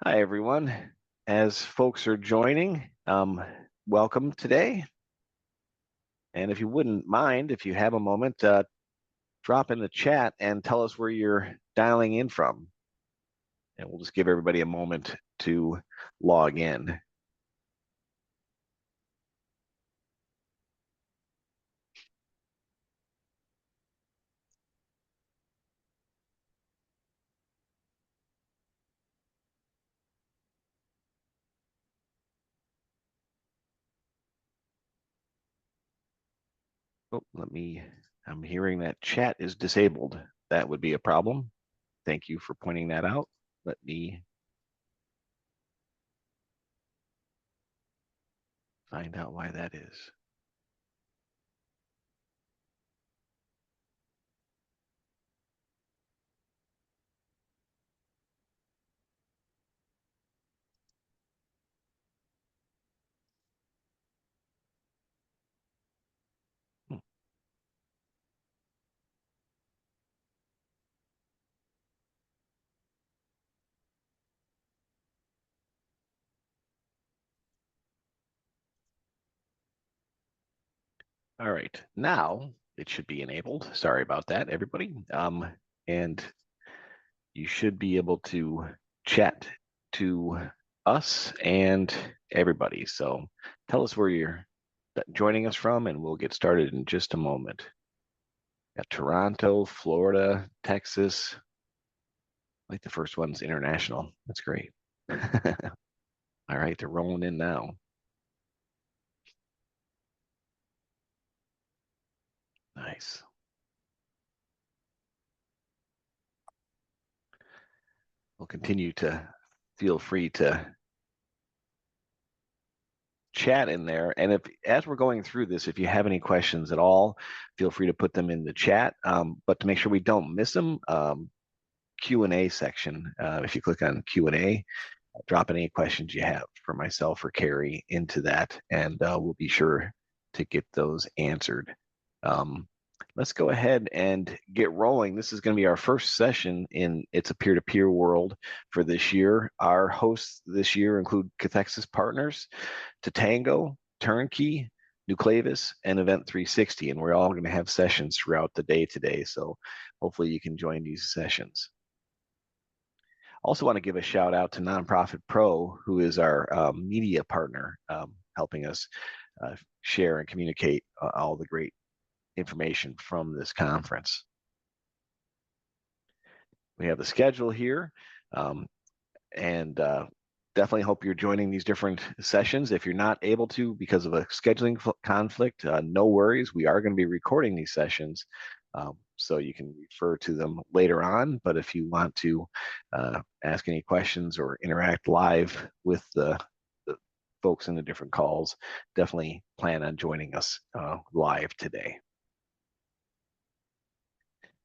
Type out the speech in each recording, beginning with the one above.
Hi, everyone. As folks are joining, welcome today. And if you wouldn't mind, if you have a moment, drop in the chat and tell us where you're dialing in from. And we'll just give everybody a moment to log in. Oh, I'm hearing that chat is disabled. That would be a problem. Thank you for pointing that out. Let me find out why that is. All right, now it should be enabled. Sorry about that, everybody. And you should be able to chat to us and everybody. So tell us where you're joining us from, and we'll get started in just a moment. Got Toronto, Florida, Texas. I like the first one's international. That's great. All right, they're rolling in now. Nice. We'll continue to feel free to chat in there. And if, as we're going through this, if you have any questions at all, feel free to put them in the chat. But to make sure we don't miss them, Q&A section. If you click on Q&A, drop any questions you have for myself or Carrie into that, and we'll be sure to get those answered. Let's go ahead and get rolling. This is going to be our first session in It's a Peer-to-Peer World for this year. Our hosts this year include Cathexis Partners, Tatango, Turnkey, Nucleavis, and Event 360, and we're all going to have sessions throughout the day today, so hopefully you can join these sessions. Also want to give a shout out to Nonprofit Pro, who is our media partner, helping us share and communicate all the great information from this conference. We have the schedule here, and definitely hope you're joining these different sessions. If you're not able to because of a scheduling conflict, no worries. We are going to be recording these sessions, so you can refer to them later on. But if you want to ask any questions or interact live with the folks in the different calls, definitely plan on joining us live today.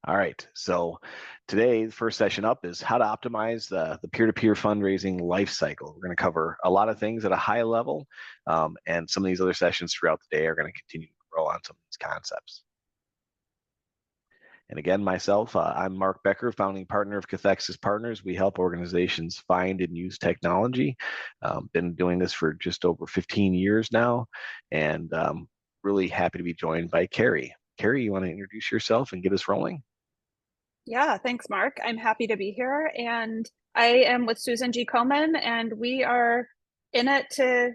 All right, so today, the first session up is how to optimize the peer-to-peer fundraising life cycle. We're going to cover a lot of things at a high level, and some of these other sessions throughout the day are going to continue to grow on some of these concepts. And again, myself, I'm Mark Becker, founding partner of Cathexis Partners. We help organizations find and use technology. Been doing this for just over 15 years now, and really happy to be joined by Carrie. Carrie, you want to introduce yourself and get us rolling? Yeah, thanks, Mark. I'm happy to be here. And I am with Susan G. Komen, and we are in it to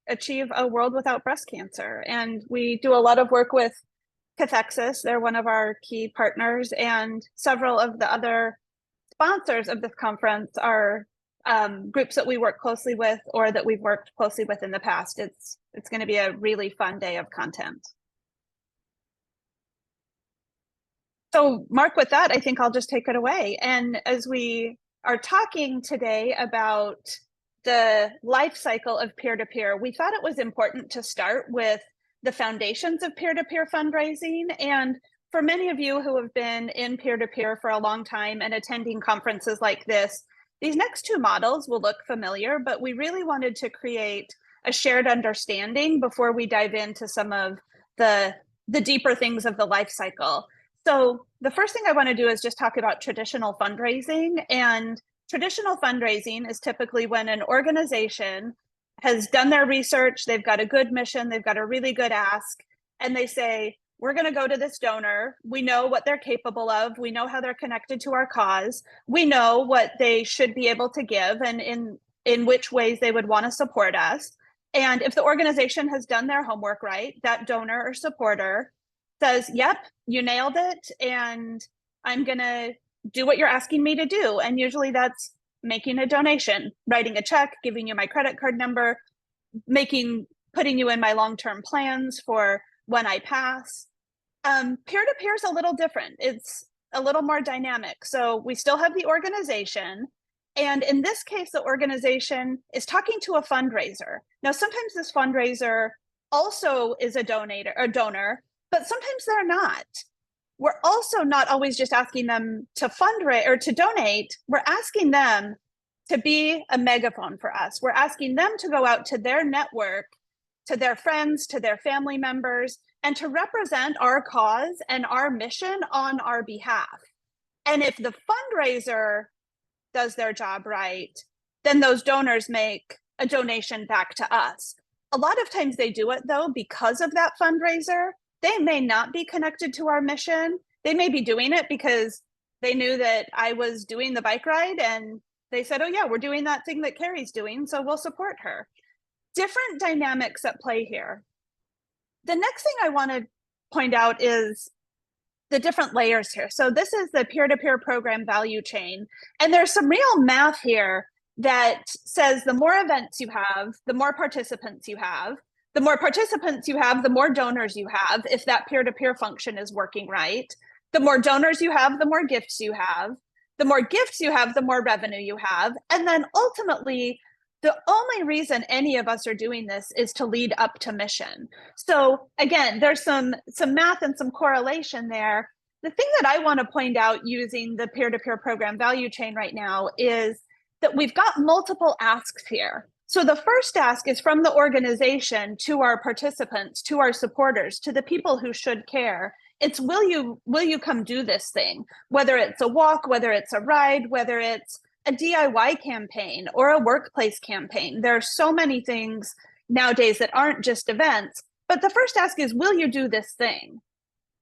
achieve a world without breast cancer. And we do a lot of work with Cathexis. They're one of our key partners, and several of the other sponsors of this conference are groups that we work closely with or that we've worked closely with in the past. It's going to be a really fun day of content. So Mark, with that, I think I'll just take it away. And as we are talking today about the life cycle of peer-to-peer, we thought it was important to start with the foundations of peer-to-peer fundraising. And for many of you who have been in peer-to-peer for a long time and attending conferences like this, these next two models will look familiar, but we really wanted to create a shared understanding before we dive into some of the deeper things of the life cycle. So the first thing I want to do is just talk about traditional fundraising and Traditional fundraising is typically when an organization has done their research, they've got a good mission, they've got a really good ask, and they say, we're going to go to this donor. We know what they're capable of. We know how they're connected to our cause. We know what they should be able to give and in which ways they would want to support us. And if the organization has done their homework right, that donor or supporter says, yep, you nailed it, and I'm going to do what you're asking me to do. And usually that's making a donation, writing a check, giving you my credit card number, putting you in my long-term plans for when I pass. Peer-to-peer is a little different. It's a little more dynamic. So we still have the organization. And in this case, the organization is talking to a fundraiser. Now, sometimes this fundraiser also is a donor, but sometimes they're not. We're also not always just asking them to fundraise or to donate. We're asking them to be a megaphone for us. We're asking them to go out to their network, to their friends, to their family members, and to represent our cause and our mission on our behalf. And if the fundraiser does their job right, then those donors make a donation back to us. A lot of times they do it, though, because of that fundraiser. They may not be connected to our mission. They may be doing it because they knew that I was doing the bike ride and they said, oh yeah, we're doing that thing that Carrie's doing, so we'll support her. Different dynamics at play here. The next thing I want to point out is the different layers here. So this is the peer-to-peer program value chain. And there's some real math here that says the more events you have, the more participants you have. The more participants you have, the more donors you have, if that peer-to-peer function is working right. The more donors you have, the more gifts you have. The more gifts you have, the more revenue you have. And then ultimately, the only reason any of us are doing this is to lead up to mission. So again, there's some math and some correlation there. The thing that I want to point out using the peer-to-peer program value chain right now is that we've got multiple asks here. So the first ask is from the organization to our participants, to our supporters, to the people who should care. It's will you come do this thing? Whether it's a walk, whether it's a ride, whether it's a DIY campaign or a workplace campaign. There are so many things nowadays that aren't just events, but the first ask is, will you do this thing?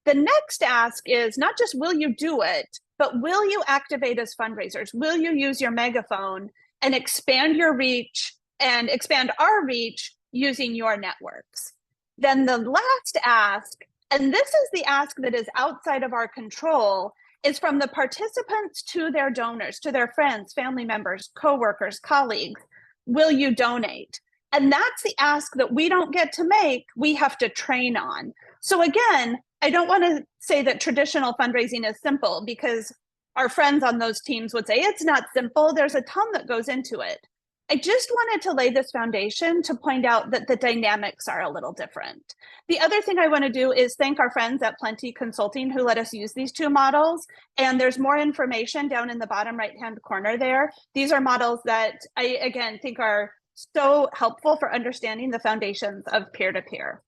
The next ask is not just will you do it, but will you activate as fundraisers? Will you use your megaphone and expand your reach and expand our reach using your networks? Then the last ask, and this is the ask that is outside of our control, is from the participants to their donors, to their friends, family members, coworkers, colleagues. Will you donate? And that's the ask that we don't get to make, we have to train on. So again, I don't want to say that traditional fundraising is simple, because our friends on those teams would say it's not simple. There's a ton that goes into it. I just wanted to lay this foundation to point out that the dynamics are a little different. The other thing I want to do is thank our friends at Plenty Consulting who let us use these two models. And there's more information down in the bottom right-hand corner there. These are models that I, again, think are so helpful for understanding the foundations of peer-to-peer.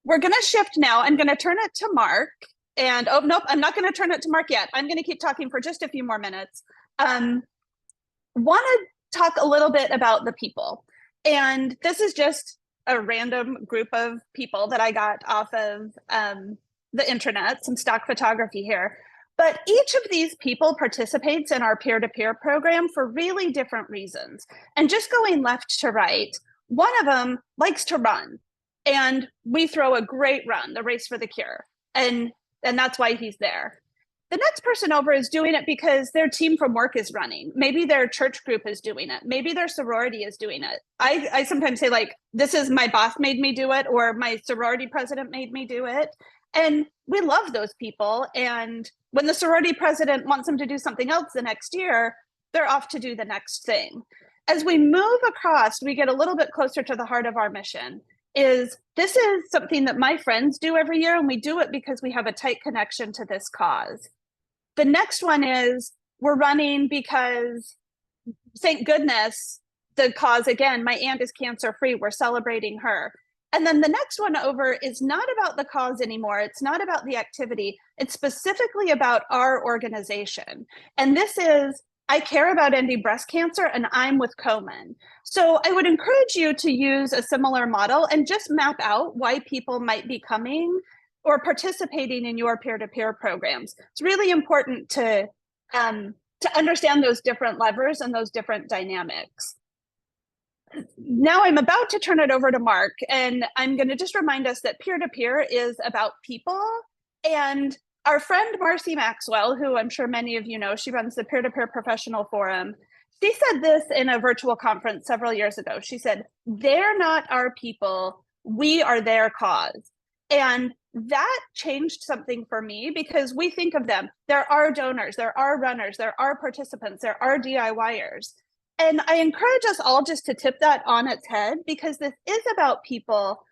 We're going to shift now. I'm going to turn it to Mark. And oh, nope, I'm not going to turn it to Mark yet. I'm going to keep talking for just a few more minutes. Want to talk a little bit about the people. And this is just a random group of people that I got off of the internet, some stock photography here. But each of these people participates in our peer-to-peer program for really different reasons. And just going left to right, one of them likes to run. And we throw a great run, the Race for the Cure. And that's why he's there. The next person over is doing it because their team from work is running. Maybe their church group is doing it. Maybe their sorority is doing it. I sometimes say, like, this is my boss made me do it, or my sorority president made me do it. And we love those people. And when the sorority president wants them to do something else the next year, they're off to do the next thing. As we move across, we get a little bit closer to the heart of our mission. This is something that my friends do every year, and we do it because we have a tight connection to this cause. The next one is we're running because, thank goodness, the cause, again, my aunt is cancer-free. We're celebrating her. And then the next one over is not about the cause anymore. It's not about the activity. It's specifically about our organization. And this is I care about ending breast cancer and I'm with Komen. So I would encourage you to use a similar model and just map out why people might be coming or participating in your peer-to-peer programs. It's really important to understand those different levers and those different dynamics. Now I'm about to turn it over to Mark, and I'm going to just remind us that peer-to-peer is about people. And our friend Marcy Maxwell, who I'm sure many of you know, she runs the Peer-to-Peer Professional Forum. She said this in a virtual conference several years ago. She said, "They're not our people, we are their cause." And that changed something for me because we think of them. There are donors, there are runners, there are participants, there are DIYers. And I encourage us all just to tip that on its head because this is about people.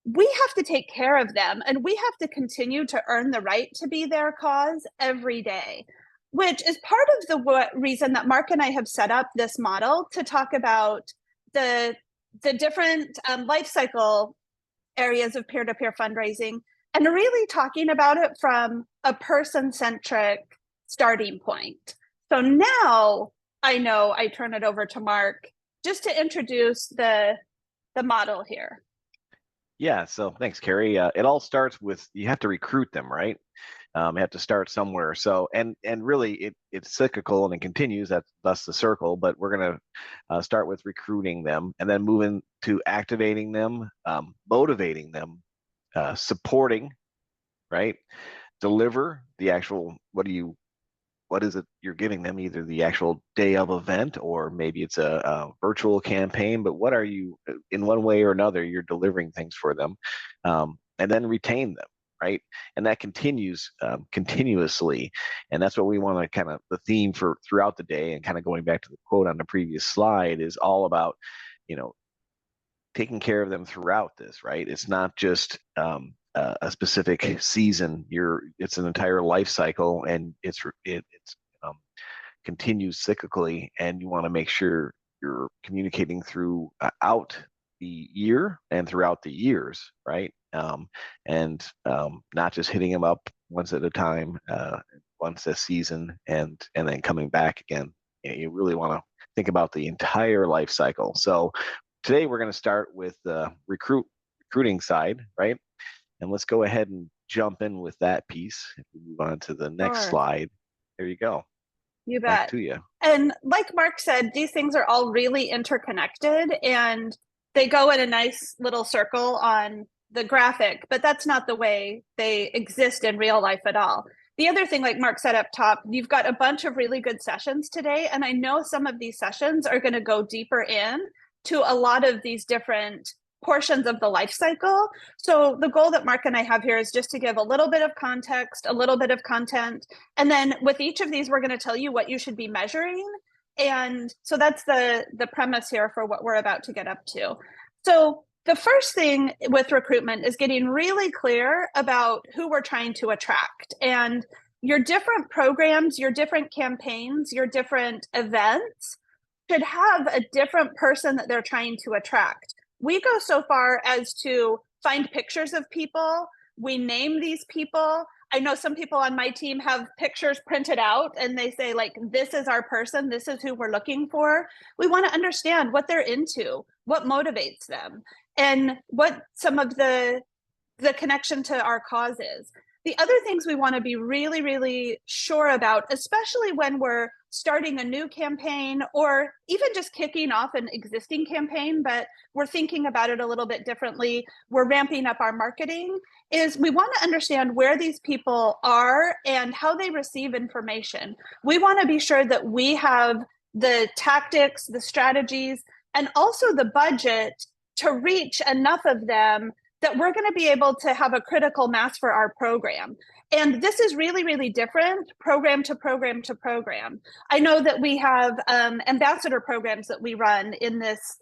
We have to take care of them and we have to continue to earn the right to be their cause every day, which is part of the reason that Mark and I have set up this model to talk about the different life cycle areas of peer-to-peer fundraising and really talking about it from a person-centric starting point. So now I know I turn it over to Mark just to introduce the model here. Yeah, so thanks, Carrie. It all starts with you have to recruit them, right? You have to start somewhere. So and really it's cyclical and it continues. That's the circle. But we're gonna start with recruiting them and then moving to activating them, motivating them, supporting, right? Deliver the actual what is it you're giving them, either the actual day of event or maybe it's a virtual campaign, but what are you, in one way or another, you're delivering things for them, and then retain them, right? And that continues continuously. And that's what we want to kind of, the theme for throughout the day, and kind of going back to the quote on the previous slide, is all about, taking care of them throughout this, right? It's not just a specific season. It's an entire life cycle, and it's um, continues cyclically, and you want to make sure you're communicating throughout the year and throughout the years, right? And not just hitting them up once at a time, once a season, and then coming back again. You really want to think about the entire life cycle. So today we're going to start with the recruiting side, right? And let's go ahead and jump in with that piece. If we move on to the next slide. There you go. You bet. Back to you. And like Mark said, these things are all really interconnected and they go in a nice little circle on the graphic, but that's not the way they exist in real life at all. The other thing, like Mark said up top, you've got a bunch of really good sessions today. And I know some of these sessions are going to go deeper in to a lot of these different portions of the life cycle. So the goal that Mark and I have here is just to give a little bit of context, a little bit of content. And then with each of these, we're going to tell you what you should be measuring. And so that's the premise here for what we're about to get up to. So the first thing with recruitment is getting really clear about who we're trying to attract. And your different programs, your different campaigns, your different events should have a different person that they're trying to attract. We go so far as to find pictures of people. We name these people. I know some people on my team have pictures printed out and they say, like, this is our person. This is who we're looking for. We want to understand what they're into, what motivates them, and what some of the connection to our cause is. The other things we want to be really, really sure about, especially when we're starting a new campaign or even just kicking off an existing campaign, but we're thinking about it a little bit differently, we're ramping up our marketing, is we want to understand where these people are and how they receive information. We want to be sure that we have the tactics, the strategies, and also the budget to reach enough of them that we're going to be able to have a critical mass for our program. And this is really, really different program to program to program. I know that we have ambassador programs that we run in this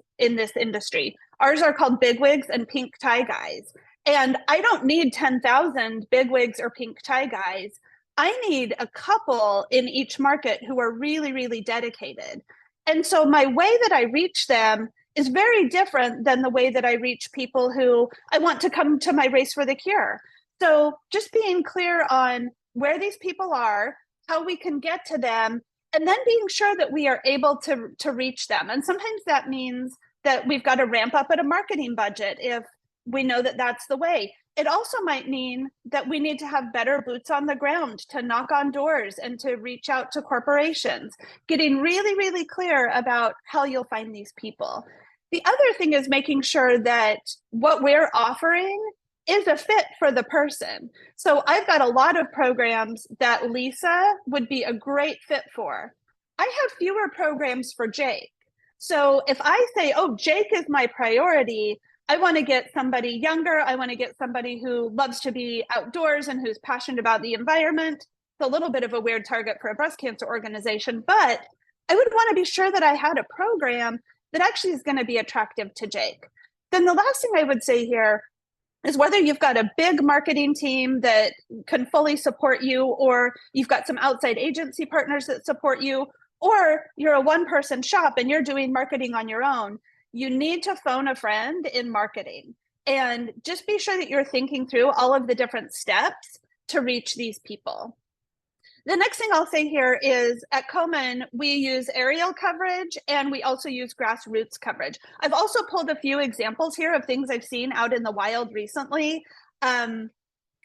industry. Ours are called Bigwigs and Pink Tie Guys. And I don't need 10,000 bigwigs or pink tie guys. I need a couple in each market who are really, really dedicated. And so my way that I reach them is very different than the way that I reach people who I want to come to my Race for the Cure. So just being clear on where these people are, how we can get to them, And then being sure that we are able to reach them. And sometimes that means that we've got to ramp up at a marketing budget if we know that that's the way. It also might mean that we need to have better boots on the ground to knock on doors and to reach out to corporations, getting really, really clear about how you'll find these people. The other thing is making sure that what we're offering is a fit for the person. So I've got a lot of programs that Lisa would be a great fit for. I have fewer programs for Jake. So if I say, oh, Jake is my priority, I want to get somebody younger. I want to get somebody who loves to be outdoors and who's passionate about the environment. It's a little bit of a weird target for a breast cancer organization, but I would want to be sure that I had a program that actually is going to be attractive to Jake. Then the last thing I would say here is whether you've got a big marketing team that can fully support you, or you've got some outside agency partners that support you, or you're a one-person shop and you're doing marketing on your own, you need to phone a friend in marketing and just be sure that you're thinking through all of the different steps to reach these people. The next thing I'll say here is at Komen, we use aerial coverage and we also use grassroots coverage. I've also pulled a few examples here of things I've seen out in the wild recently. And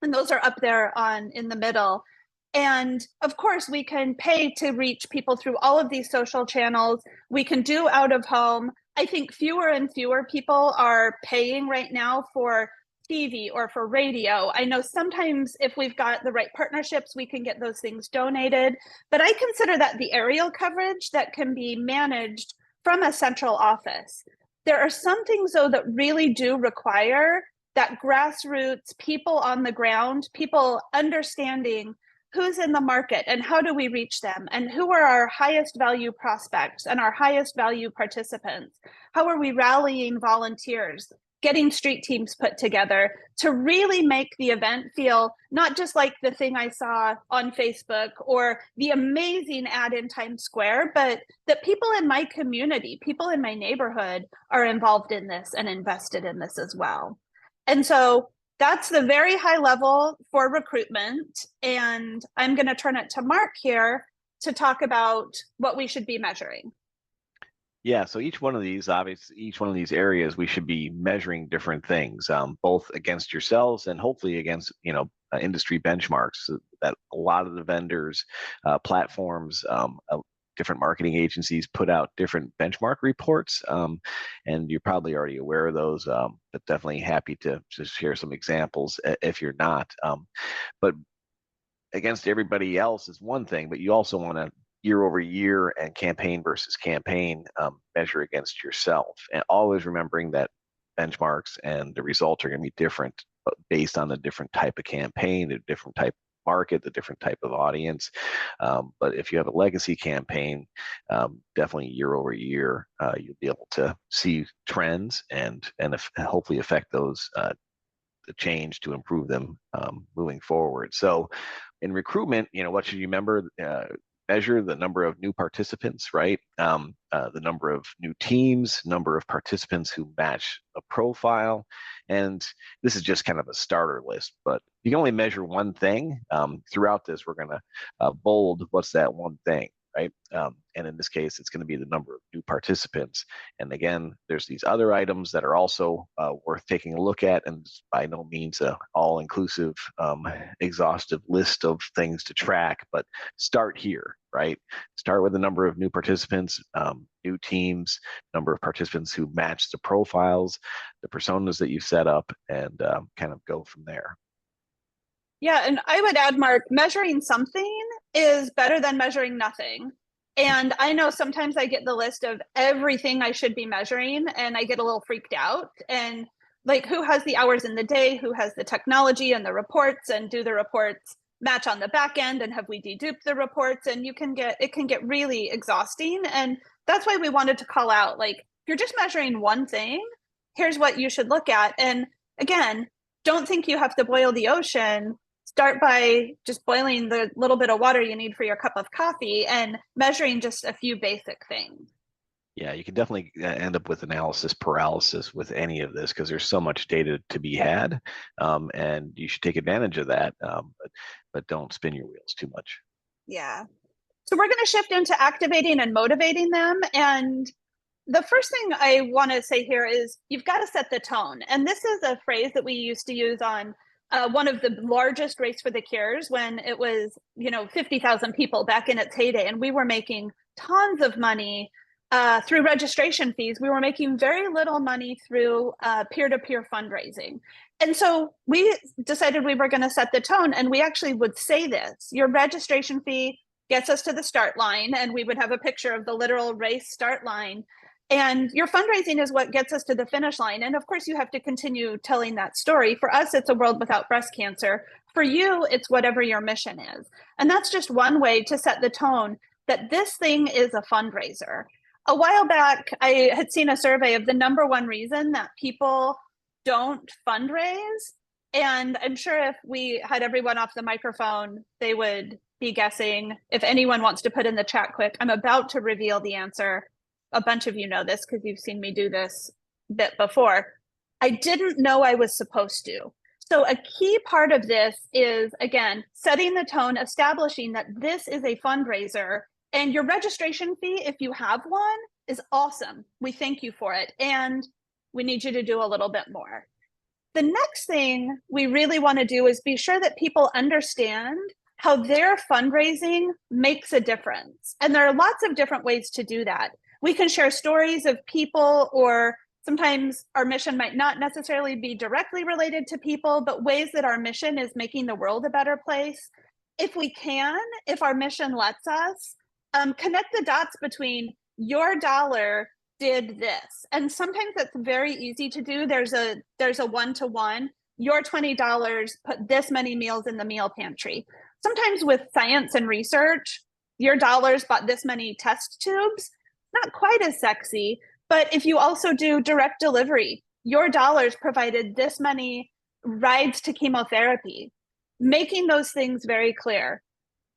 those are up there in the middle. And of course, we can pay to reach people through all of these social channels. We can do out of home. I think fewer and fewer people are paying right now for TV or for radio. I know sometimes if we've got the right partnerships, we can get those things donated, but I consider that the aerial coverage that can be managed from a central office. There are some things though that really do require that grassroots, people on the ground, people understanding who's in the market and how do we reach them and who are our highest value prospects and our highest value participants. How are we rallying volunteers, getting street teams put together to really make the event feel not just like the thing I saw on Facebook or the amazing ad in Times Square, but that people in my community, people in my neighborhood are involved in this and invested in this as well. And so that's the very high level for recruitment. And I'm going to turn it to Mark here to talk about what we should be measuring. Yeah, so each one of these, obviously, each one of these areas, we should be measuring different things, both against yourselves and hopefully against, industry benchmarks. So that a lot of the vendors, platforms, different marketing agencies put out different benchmark reports, and you're probably already aware of those, but definitely happy to share some examples if you're not. But against everybody else is one thing, but you also want to year over year and campaign versus campaign measure against yourself, and always remembering that benchmarks and the results are going to be different based on the different type of campaign, the different type of market, the different type of audience. But if you have a legacy campaign, definitely year over year, you'll be able to see trends and hopefully affect those the change to improve them moving forward. So in recruitment, what should you remember? Measure the number of new participants, right? The number of new teams, number of participants who match a profile. And this is just kind of a starter list, but you can only measure one thing. Throughout this, we're going to bold what's that one thing, right? And in this case, it's going to be the number of new participants. And again, there's these other items that are also worth taking a look at, and by no means an all-inclusive, exhaustive list of things to track, but start here, right? Start with the number of new participants, new teams, number of participants who match the profiles, the personas that you set up, and kind of go from there. Yeah, and I would add, Mark, measuring something is better than measuring nothing. And I know sometimes I get the list of everything I should be measuring and I get a little freaked out. And like, who has the hours in the day? Who has the technology and the reports? And do the reports match on the back end? And have we deduped the reports? And it can get really exhausting. And that's why we wanted to call out, like, if you're just measuring one thing, here's what you should look at. And again, don't think you have to boil the ocean. Start by just boiling the little bit of water you need for your cup of coffee and measuring just a few basic things. Yeah, you can definitely end up with analysis paralysis with any of this because there's so much data to be had, and you should take advantage of that, but don't spin your wheels too much. Yeah. So we're going to shift into activating and motivating them. And the first thing I want to say here is you've got to set the tone. And this is a phrase that we used to use on one of the largest Race for the Cures when it was, 50,000 people back in its heyday. And we were making tons of money through registration fees. We were making very little money through peer-to-peer fundraising. And so we decided we were going to set the tone, and we actually would say this: your registration fee gets us to the start line, and we would have a picture of the literal race start line. And your fundraising is what gets us to the finish line. And of course, you have to continue telling that story. For us, it's a world without breast cancer. For you, it's whatever your mission is. And that's just one way to set the tone that this thing is a fundraiser. A while back, I had seen a survey of the number one reason that people don't fundraise. And I'm sure if we had everyone off the microphone, they would be guessing. If anyone wants to put in the chat quick, I'm about to reveal the answer. A bunch of you know this because you've seen me do this bit before. I didn't know I was supposed to. So a key part of this is, again, setting the tone, establishing that this is a fundraiser, and your registration fee, if you have one, is awesome. We thank you for it. And we need you to do a little bit more. The next thing we really want to do is be sure that people understand how their fundraising makes a difference. And there are lots of different ways to do that. We can share stories of people, or sometimes our mission might not necessarily be directly related to people, but ways that our mission is making the world a better place. If we can, if our mission lets us, connect the dots between your dollar did this. And sometimes it's very easy to do. There's a one-to-one. Your $20 put this many meals in the meal pantry. Sometimes with science and research, your dollars bought this many test tubes. Not quite as sexy, but if you also do direct delivery, your dollars provided this many rides to chemotherapy, making those things very clear.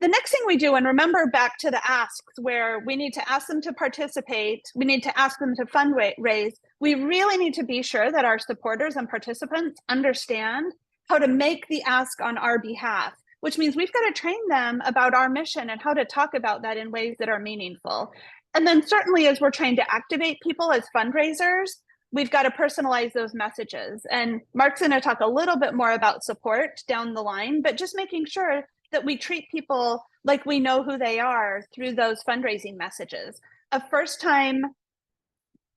The next thing we do, and remember back to the asks where we need to ask them to participate, we need to ask them to fundraise, we really need to be sure that our supporters and participants understand how to make the ask on our behalf, which means we've got to train them about our mission and how to talk about that in ways that are meaningful. And then certainly as we're trying to activate people as fundraisers, we've got to personalize those messages. And Mark's going to talk a little bit more about support down the line, but just making sure that we treat people like we know who they are through those fundraising messages. A first-time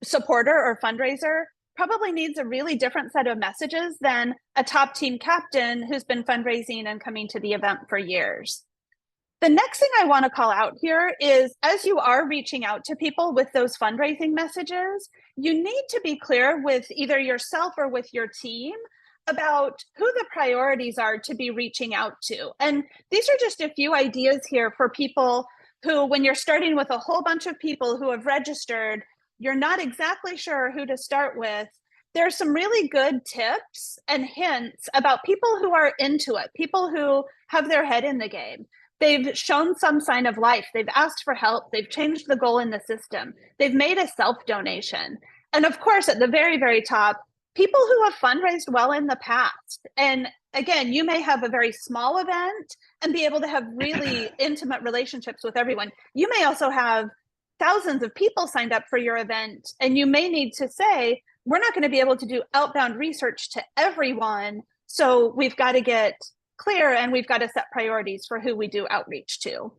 supporter or fundraiser probably needs a really different set of messages than a top team captain who's been fundraising and coming to the event for years. The next thing I want to call out here is, as you are reaching out to people with those fundraising messages, you need to be clear with either yourself or with your team about who the priorities are to be reaching out to. And these are just a few ideas here for people who, when you're starting with a whole bunch of people who have registered, you're not exactly sure who to start with. There are some really good tips and hints about people who are into it, people who have their head in the game. They've shown some sign of life. They've asked for help. They've changed the goal in the system. They've made a self-donation. And of course, at the very, very top, people who have fundraised well in the past. And again, you may have a very small event and be able to have really intimate relationships with everyone. You may also have thousands of people signed up for your event, and you may need to say, we're not going to be able to do outbound research to everyone. So we've got to get clear and we've got to set priorities for who we do outreach to.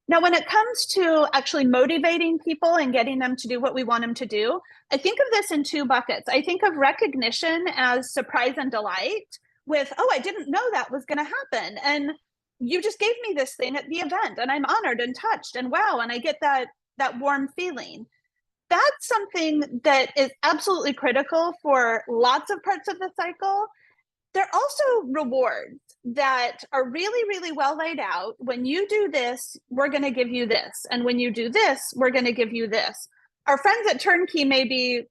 Now, when it comes to actually motivating people and getting them to do what we want them to do, I think of this in two buckets. I think of recognition as surprise and delight with, oh, I didn't know that was going to happen. And you just gave me this thing at the event and I'm honored and touched and wow, and I get that warm feeling. That's something that is absolutely critical for lots of parts of the cycle. There are also rewards that are really, really well laid out. When you do this, we're going to give you this. And when you do this, we're going to give you this. Our friends at Turnkey may be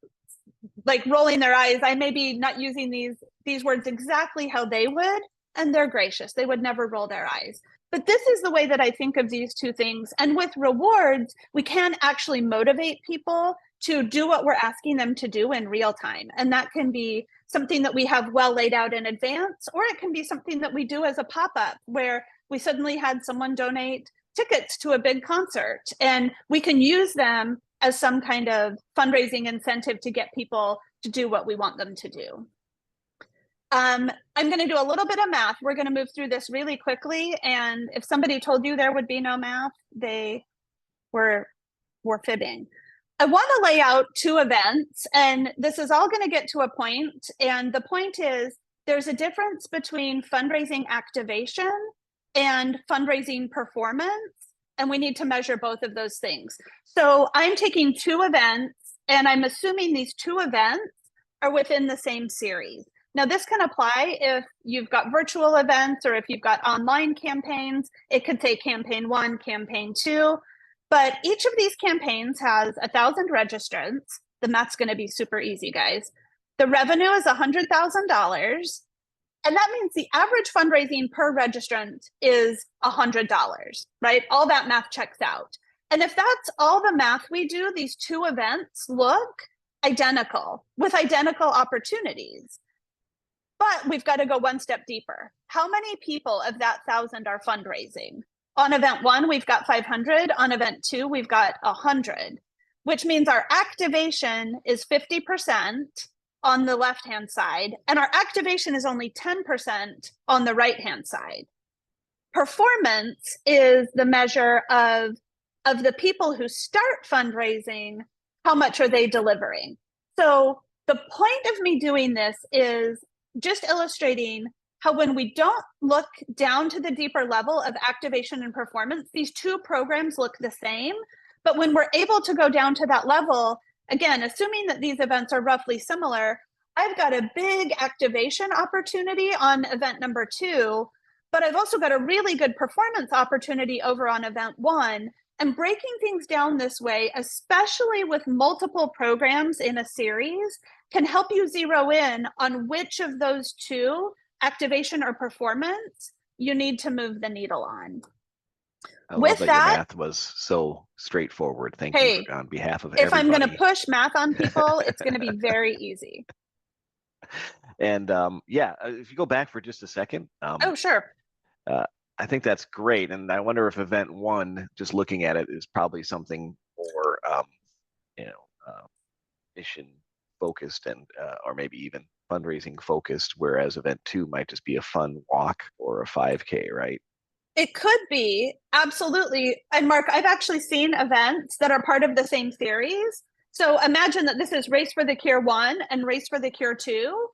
like rolling their eyes. I may be not using these words exactly how they would, and they're gracious. They would never roll their eyes. But this is the way that I think of these two things. And with rewards, we can actually motivate people to do what we're asking them to do in real time. And that can be something that we have well laid out in advance, or it can be something that we do as a pop-up where we suddenly had someone donate tickets to a big concert, and we can use them as some kind of fundraising incentive to get people to do what we want them to do. I'm going to do a little bit of math. We're going to move through this really quickly. And if somebody told you there would be no math, they were fibbing. I want to lay out two events, and this is all going to get to a point. And the point is there's a difference between fundraising activation and fundraising performance, and we need to measure both of those things. So I'm taking two events, and I'm assuming these two events are within the same series. Now, this can apply if you've got virtual events or if you've got online campaigns. It could say campaign 1, campaign 2. But each of these campaigns has 1,000 registrants. The math's going to be super easy, guys. The revenue is $100,000. And that means the average fundraising per registrant is $100, right? All that math checks out. And if that's all the math we do, these two events look identical with identical opportunities. But we've got to go one step deeper. How many people of that 1,000 are fundraising? On event 1, we've got 500. On event 2, we've got 100, which means our activation is 50% on the left-hand side, and our activation is only 10% on the right-hand side. Performance is the measure of the people who start fundraising, how much are they delivering? So the point of me doing this is just illustrating how when we don't look down to the deeper level of activation and performance, these two programs look the same. But when we're able to go down to that level, again, assuming that these events are roughly similar, I've got a big activation opportunity on event number 2, but I've also got a really good performance opportunity over on event 1. And breaking things down this way, especially with multiple programs in a series, can help you zero in on which of those two, activation or performance, you need to move the needle on. I love that your math was so straightforward. Thank you on behalf of everybody. If I'm going to push math on people, it's going to be very easy. And yeah, if you go back for just a second. Oh, sure. I think that's great. And I wonder if event 1, just looking at it, is probably something more, mission focused and or maybe even fundraising focused, whereas event 2 might just be a fun walk or a 5K, right? It could be, absolutely. And Mark, I've actually seen events that are part of the same series. So imagine that this is Race for the Cure 1 and Race for the Cure 2.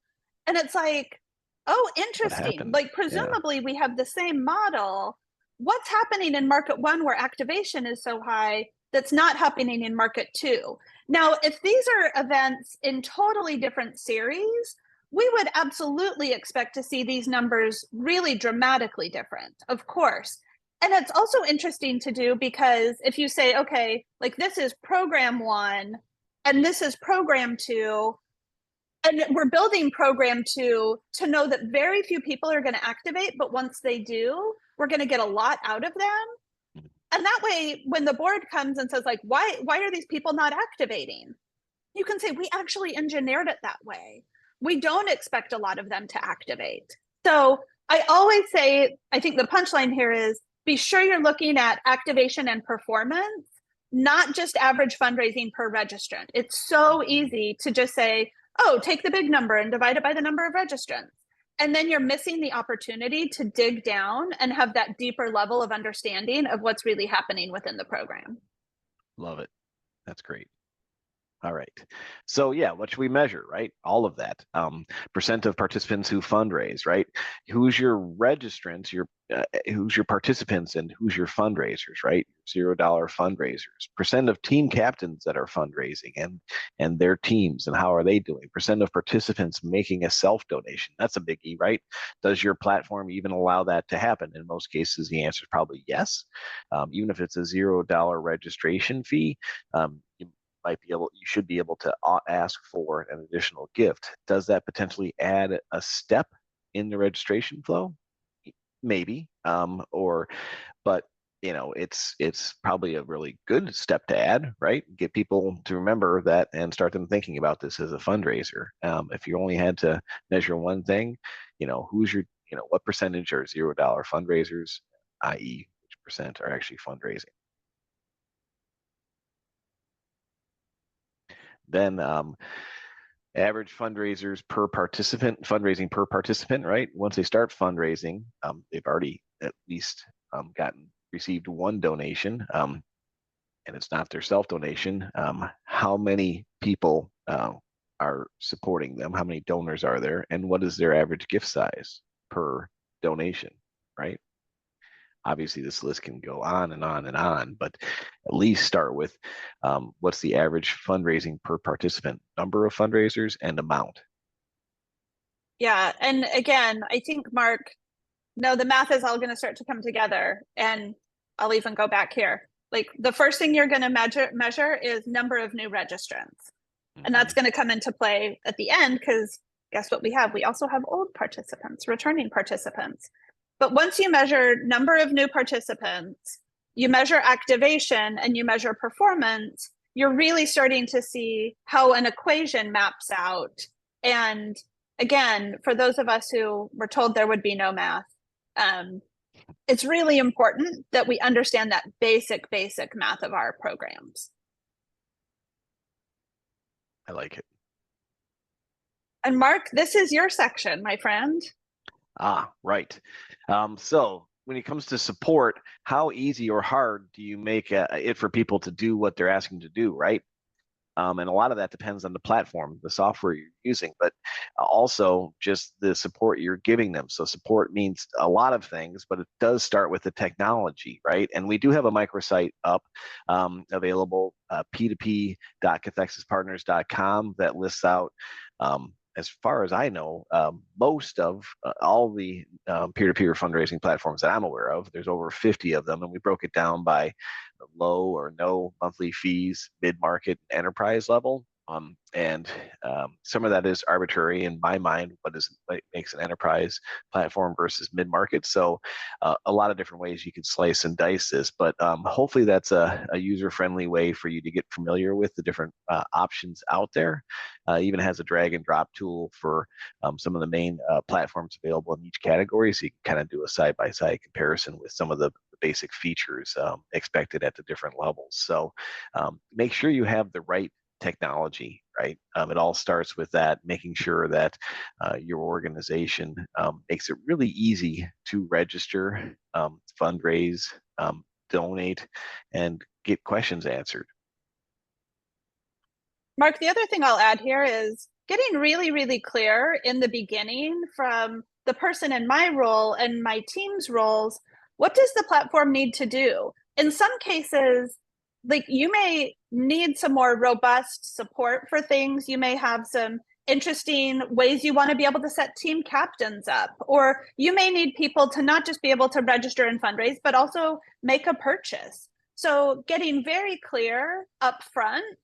And it's like, oh, interesting. Like presumably we have the same model. What's happening in market 1 where activation is so high that's not happening in market 2? Now, if these are events in totally different series, we would absolutely expect to see these numbers really dramatically different, of course. And it's also interesting to do because if you say, okay, like this is program 1 and this is program 2, and we're building program 2 to know that very few people are going to activate, but once they do, we're going to get a lot out of them. And that way, when the board comes and says, like, why are these people not activating? You can say, we actually engineered it that way. We don't expect a lot of them to activate. So I always say, I think the punchline here is be sure you're looking at activation and performance, not just average fundraising per registrant. It's so easy to just say, oh, take the big number and divide it by the number of registrants. And then you're missing the opportunity to dig down and have that deeper level of understanding of what's really happening within the program. Love it. That's great. All right. So yeah, what should we measure, right? All of that. Percent of participants who fundraise, right? Who's your registrants, who's your participants, and who's your fundraisers, right? $0 fundraisers. Percent of team captains that are fundraising and their teams, and how are they doing? Percent of participants making a self-donation. That's a biggie, right? Does your platform even allow that to happen? In most cases, the answer is probably yes. Even if it's a $0 registration fee, you should be able to ask for an additional gift. Does that potentially add a step in the registration flow? Maybe, but it's probably a really good step to add, right? Get people to remember that and start them thinking about this as a fundraiser. If you only had to measure one thing, who's your, what percentage are $0 fundraisers, i.e., which 50% are actually fundraising. Then average fundraising per participant, right? Once they start fundraising, they've already at least received one donation, and it's not their self-donation. How many people are supporting them? How many donors are there? And what is their average gift size per donation, right? Obviously, this list can go on and on and on, but at least start with what's the average fundraising per participant, number of fundraisers, and amount. Yeah, and again, I think, Mark, no, the math is all going to start to come together, and I'll even go back here. Like the first thing you're going to measure is number of new registrants, and that's going to come into play at the end, because guess what we have? We also have old participants, returning participants. But once you measure number of new participants, you measure activation, and you measure performance, you're really starting to see how an equation maps out. And again, for those of us who were told there would be no math, it's really important that we understand that basic math of our programs. I like it. And Mark, this is your section, my friend. Ah, right. So when it comes to support, how easy or hard do you make it for people to do what they're asking to do, right? And a lot of that depends on the platform, the software you're using, but also just the support you're giving them. So support means a lot of things, but it does start with the technology, right? And we do have a microsite up available, p2p.cathexispartners.com, that lists out, as far as I know, most of all the peer-to-peer fundraising platforms that I'm aware of. There's over 50 of them, and we broke it down by low or no monthly fees, mid-market, enterprise level. And some of that is arbitrary in my mind. What makes an enterprise platform versus mid-market? So a lot of different ways you could slice and dice this, but hopefully that's a user-friendly way for you to get familiar with the different options out there. Even has a drag and drop tool for some of the main platforms available in each category, so you can kind of do a side-by-side comparison with some of the basic features expected at the different levels. So make sure you have the right technology, right? It all starts with that, making sure that your organization makes it really easy to register, fundraise, donate, and get questions answered. Mark, the other thing I'll add here is getting really clear in the beginning from the person in my role and my team's roles. What does the platform need to do? In some cases, like you may need some more robust support for things. You may have some interesting ways you want to be able to set team captains up, or you may need people to not just be able to register and fundraise, but also make a purchase. So getting very clear up front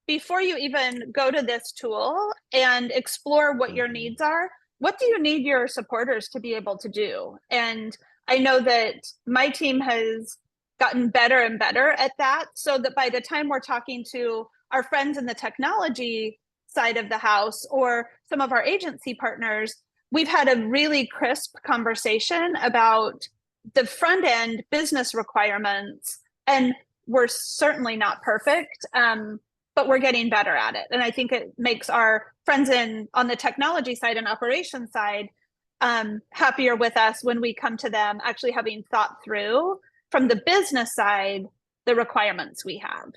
before you even go to this tool and explore what your needs are, what do you need your supporters to be able to do? And I know that my team has gotten better and better at that, so that by the time we're talking to our friends in the technology side of the house or some of our agency partners, we've had a really crisp conversation about the front end business requirements. And we're certainly not perfect, but we're getting better at it. And I think it makes our friends on the technology side and operations side happier with us when we come to them actually having thought through from the business side the requirements we have.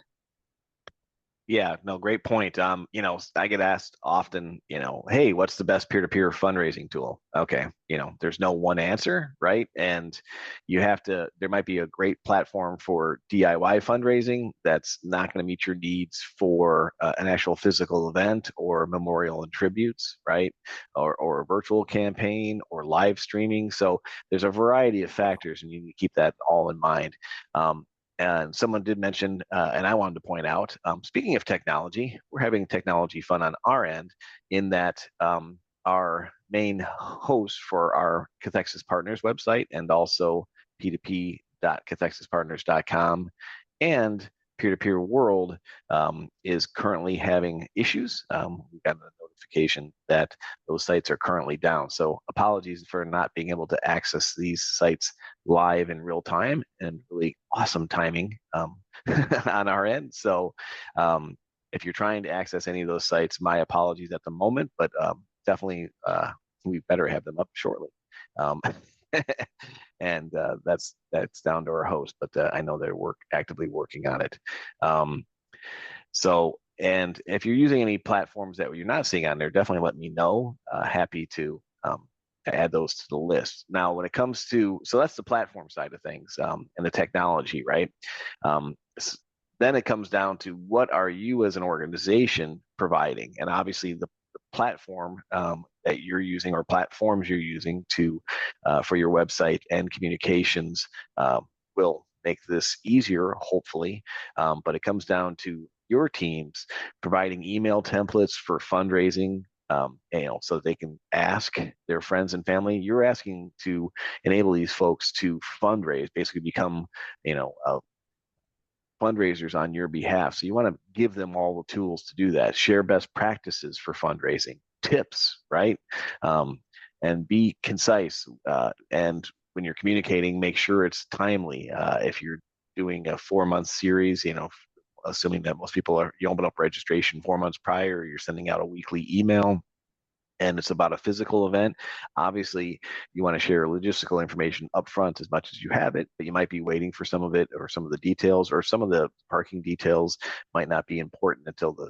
Yeah, no, great point. I get asked often, hey, what's the best peer-to-peer fundraising tool? Okay, there's no one answer, right? And there might be a great platform for DIY fundraising that's not going to meet your needs for an actual physical event or memorial and tributes, right? Or a virtual campaign or live streaming. So there's a variety of factors, and you need to keep that all in mind. And someone did mention, and I wanted to point out, speaking of technology, we're having technology fun on our end, in that our main host for our Cathexis Partners website, and also p2p.cathexispartners.com and Peer-to-Peer World is currently having issues. We got a notification that those sites are currently down. So apologies for not being able to access these sites live in real time, and really awesome timing on our end. So if you're trying to access any of those sites, my apologies at the moment, but definitely we better have them up shortly. And that's down to our host, but I know they're actively working on it. So, and if you're using any platforms that you're not seeing on there, definitely let me know. Happy to add those to the list. Now, when it comes to, so that's the platform side of things, and the technology, right? Then it comes down to, what are you as an organization providing? And obviously the platform that you're using, or platforms you're using to for your website and communications will make this easier, hopefully. But it comes down to your teams providing email templates for fundraising, so they can ask their friends and family. You're asking to enable these folks to fundraise, basically become, fundraisers on your behalf. So you want to give them all the tools to do that. Share best practices for fundraising, tips, right? And be concise. And when you're communicating, make sure it's timely. If you're doing a 4-month series, assuming that most people you open up registration 4 months prior, you're sending out a weekly email, and it's about a physical event. Obviously, you want to share logistical information up front as much as you have it, but you might be waiting for some of it, or some of the details, or some of the parking details might not be important until the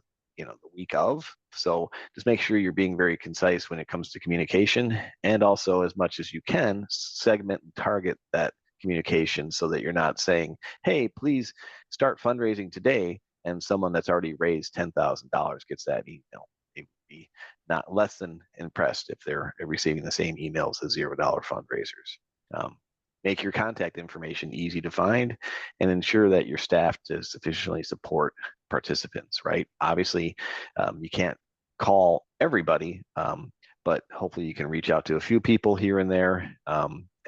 week of. So just make sure you're being very concise when it comes to communication, and also, as much as you can, segment and target that communication, so that you're not saying, hey, please start fundraising today, and someone that's already raised $10,000 gets that email. It would be not less than impressed if they're receiving the same emails as $0 fundraisers. Make your contact information easy to find, and ensure that you're staffed to sufficiently support participants, right? Obviously, you can't call everybody, but hopefully you can reach out to a few people here and there.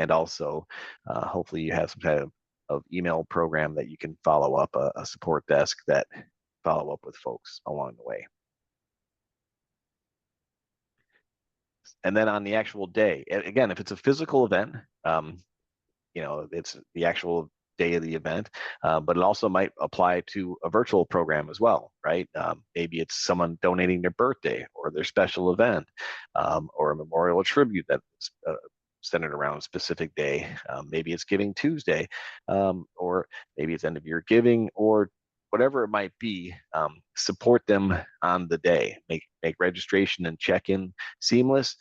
And also, hopefully you have some kind of email program that you can follow up, a support desk that follow up with folks along the way. And then on the actual day, again, if it's a physical event, it's the actual day of the event, but it also might apply to a virtual program as well, right? Maybe it's someone donating their birthday or their special event, or a memorial or tribute that's centered around a specific day. Maybe it's Giving Tuesday, or maybe it's end of year giving, or whatever it might be. Support them on the day. Make registration and check-in seamless.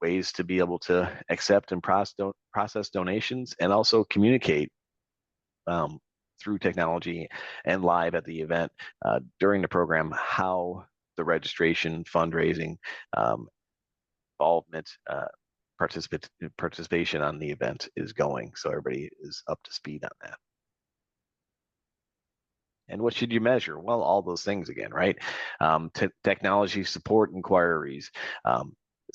Ways to be able to accept and process donations, and also communicate through technology and live at the event during the program, how the registration, fundraising, involvement, participation on the event is going, so everybody is up to speed on that. And what should you measure? Well, all those things again, right? Technology support inquiries,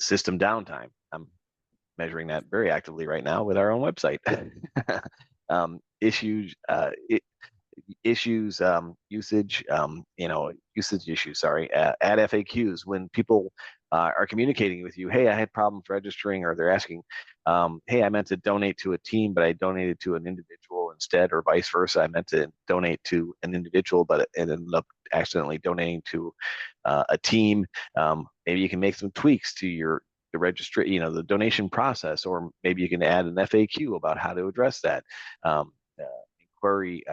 system downtime. I'm measuring that very actively right now with our own website. Issues, usage, usage issues, sorry, add FAQs when people are communicating with you. Hey, I had problems registering, or they're asking, hey, I meant to donate to a team, but I donated to an individual instead, or vice versa. I meant to donate to an individual, but it ended up accidentally donating to a team. Maybe you can make some tweaks to the registry, the donation process, or maybe you can add an FAQ about how to address that. Inquiry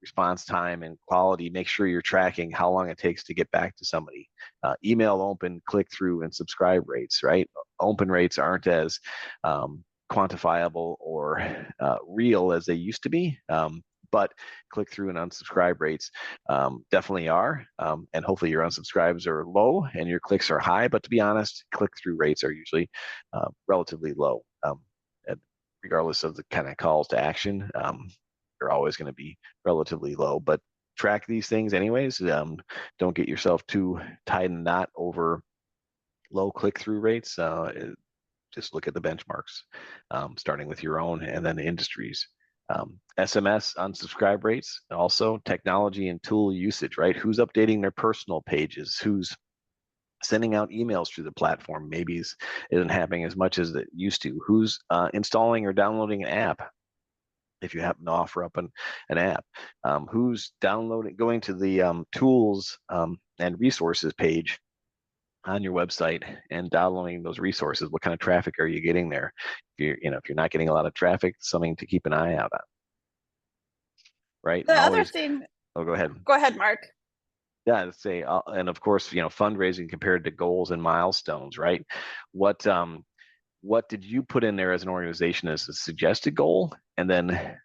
response time and quality. Make sure you're tracking how long it takes to get back to somebody. Email open, click through, and subscribe rates, right? Open rates aren't as quantifiable or real as they used to be. But click through and unsubscribe rates definitely are. And hopefully your unsubscribes are low and your clicks are high. But to be honest, click through rates are usually relatively low. Regardless of the kind of calls to action, they're always going to be relatively low. But track these things anyways. Don't get yourself too tied in a knot over low click-through rates. Just look at the benchmarks, starting with your own and then the industries. SMS unsubscribe rates, also technology and tool usage, right? Who's updating their personal pages? Who's Sending out emails through the platform maybe isn't happening as much as it used to. Who's installing or downloading an app if you happen to offer up an app? Who's going to the tools and resources page on your website and downloading those resources? What kind of traffic are you getting there? If you're not getting a lot of traffic, something to keep an eye out on, right? The And other always, thing, oh, go ahead. go ahead, Mark. Yeah, I'd say, and of course, fundraising compared to goals and milestones, right? What did you put in there as an organization as a suggested goal, and then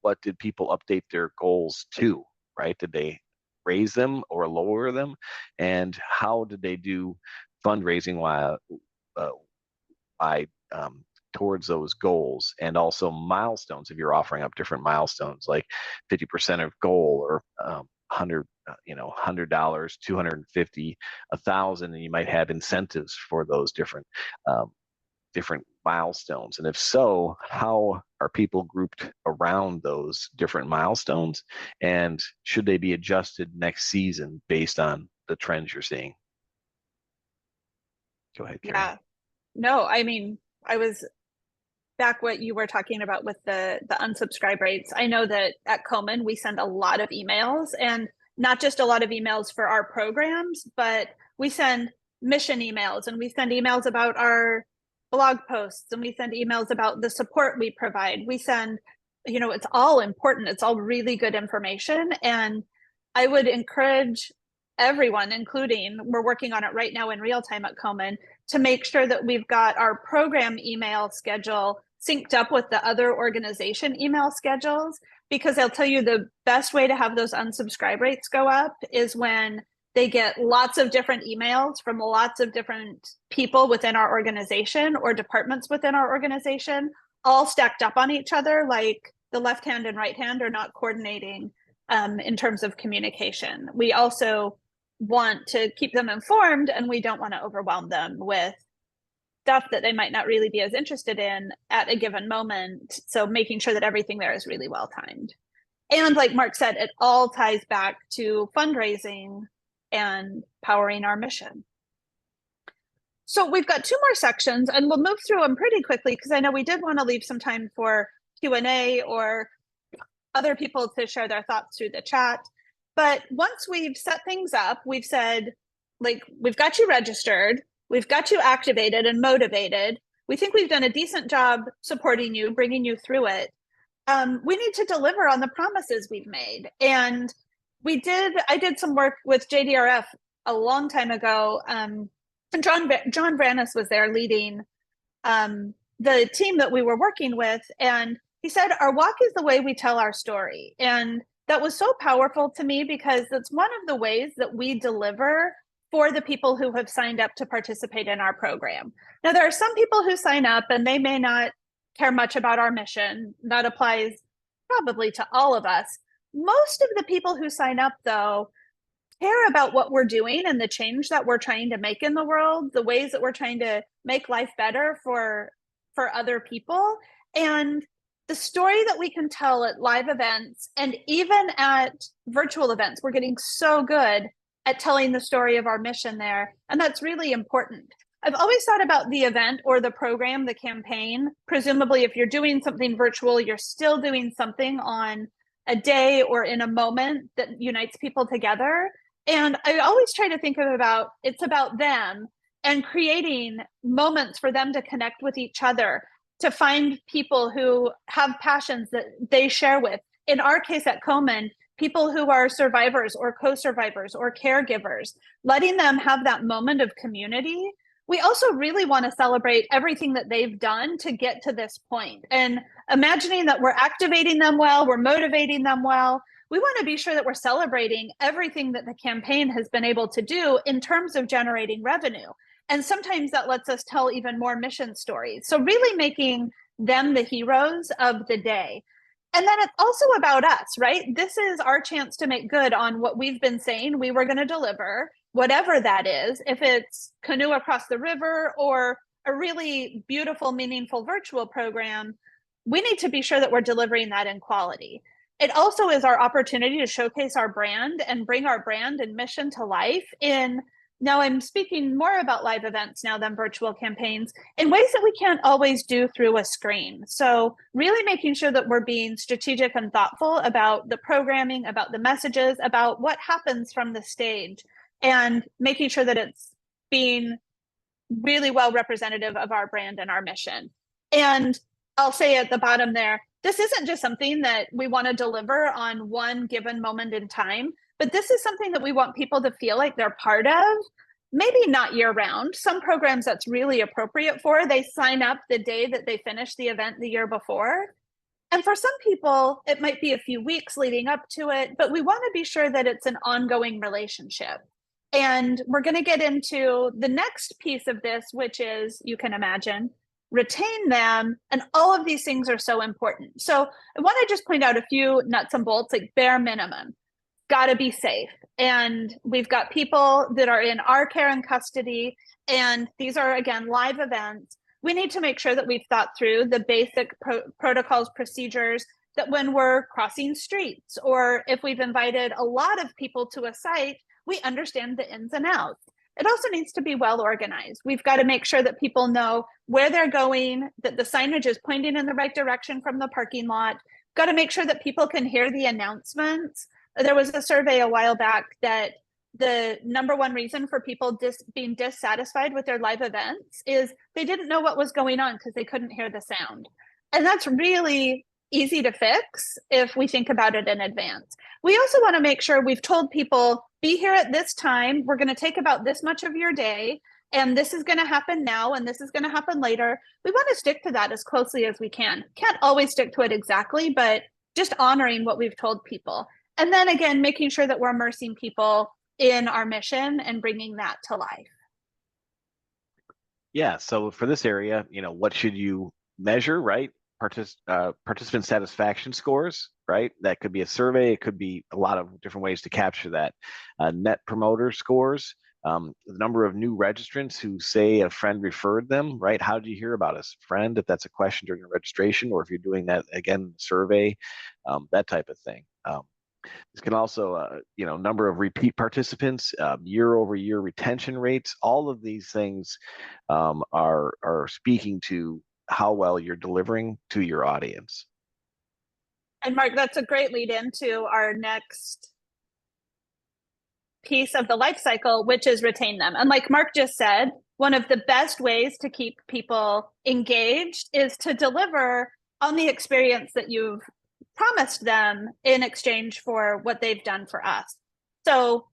what did people update their goals to, right? Did they raise them or lower them, and how did they do fundraising while by towards those goals, and also milestones? If you're offering up different milestones like 50% of goal, or 100, $250, 1,000, and you might have incentives for those different milestones. And if so, how are people grouped around those different milestones, and should they be adjusted next season based on the trends you're seeing? Go ahead, Carrie. Yeah. No, I mean, I was back what you were talking about with the unsubscribe rates. I know that at Komen we send a lot of emails, and not just a lot of emails for our programs, but we send mission emails, and we send emails about our blog posts, and we send emails about the support we provide. We send, it's all important. It's all really good information. And I would encourage everyone, including, we're working on it right now in real time at Komen, to make sure that we've got our program email schedule synced up with the other organization email schedules, because I'll tell you the best way to have those unsubscribe rates go up is when they get lots of different emails from lots of different people within our organization or departments within our organization, all stacked up on each other, like the left hand and right hand are not coordinating in terms of communication. We also want to keep them informed, and we don't want to overwhelm them with stuff that they might not really be as interested in at a given moment. So making sure that everything there is really well timed. And like Mark said, it all ties back to fundraising and powering our mission. So we've got two more sections, and we'll move through them pretty quickly because I know we did want to leave some time for Q&A or other people to share their thoughts through the chat. But once we've set things up, we've said, like, we've got you registered, we've got you activated and motivated. We think we've done a decent job supporting you, bringing you through it. We need to deliver on the promises we've made. And I did some work with JDRF a long time ago. And John Branis was there leading the team that we were working with. And he said, our walk is the way we tell our story. And that was so powerful to me, because it's one of the ways that we deliver for the people who have signed up to participate in our program. Now, there are some people who sign up and they may not care much about our mission. That applies probably to all of us. Most of the people who sign up, though, care about what we're doing and the change that we're trying to make in the world, the ways that we're trying to make life better for other people. And the story that we can tell at live events and even at virtual events, we're getting so good at telling the story of our mission there. And that's really important. I've always thought about the event or the program, the campaign. Presumably, if you're doing something virtual, you're still doing something on a day or in a moment that unites people together. And I always try to think it's about them and creating moments for them to connect with each other, to find people who have passions that they share with. In our case at Komen, people who are survivors or co-survivors or caregivers, letting them have that moment of community. We also really want to celebrate everything that they've done to get to this point, and imagining that we're activating them well, we're motivating them well. We want to be sure that we're celebrating everything that the campaign has been able to do in terms of generating revenue. And sometimes that lets us tell even more mission stories. So really making them the heroes of the day. And then it's also about us, right? This is our chance to make good on what we've been saying we were going to deliver, whatever that is. If it's Canoe Across the River or a really beautiful, meaningful virtual program, we need to be sure that we're delivering that in quality. It also is our opportunity to showcase our brand and bring our brand and mission to life in Now I'm speaking more about live events now than virtual campaigns in ways that we can't always do through a screen. So really making sure that we're being strategic and thoughtful about the programming, about the messages, about what happens from the stage, and making sure that it's being really well representative of our brand and our mission. And I'll say at the bottom there, this isn't just something that we want to deliver on one given moment in time, but this is something that we want people to feel like they're part of. Maybe not year round. Some programs that's really appropriate for, they sign up the day that they finish the event the year before. And for some people, it might be a few weeks leading up to it, but we want to be sure that it's an ongoing relationship. And we're going to get into the next piece of this, which is, you can imagine, retain them. And all of these things are so important. So I want to just point out a few nuts and bolts, like bare minimum. Got to be safe. And we've got people that are in our care and custody. And these are, again, live events. We need to make sure that we've thought through the basic protocols, procedures, that when we're crossing streets, or if we've invited a lot of people to a site, we understand the ins and outs. It also needs to be well organized. We've got to make sure that people know where they're going, that the signage is pointing in the right direction from the parking lot. Got to make sure that people can hear the announcements. There was a survey a while back that the number one reason for people being dissatisfied with their live events is they didn't know what was going on because they couldn't hear the sound. And that's really easy to fix if we think about it in advance. We also want to make sure we've told people, be here at this time. We're going to take about this much of your day, and this is going to happen now, and this is going to happen later. We want to stick to that as closely as we can. Can't always stick to it exactly, but just honoring what we've told people. And then again, making sure that we're immersing people in our mission and bringing that to life. Yeah. So for this area, what should you measure, right? Participant satisfaction scores, right? That could be a survey. It could be a lot of different ways to capture that. Net promoter scores, the number of new registrants who say a friend referred them, right? How did you hear about us? Friend, if that's a question during a registration, or if you're doing that, again, survey, that type of thing. This can also, number of repeat participants, year over year retention rates. All of these things are speaking to how well you're delivering to your audience. And Mark, that's a great lead into our next piece of the life cycle, which is retain them. And like Mark just said, one of the best ways to keep people engaged is to deliver on the experience that you've promised them in exchange for what they've done for us. So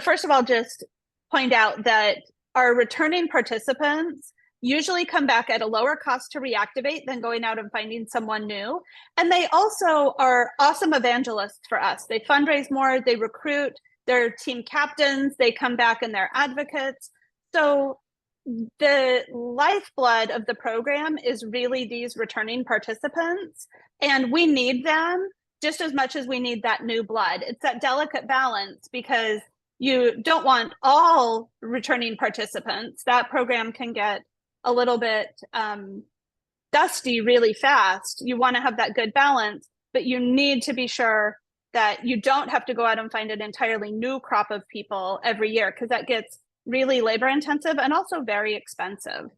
first of all, just point out that our returning participants usually come back at a lower cost to reactivate than going out and finding someone new. And they also are awesome evangelists for us. They fundraise more, they recruit, they're team captains, they come back and they're advocates. So the lifeblood of the program is really these returning participants, and we need them just as much as we need that new blood. It's that delicate balance, because you don't want all returning participants. That program can get a little bit dusty really fast. You want to have that good balance, but you need to be sure that you don't have to go out and find an entirely new crop of people every year, because that gets really labor intensive and also very expensive.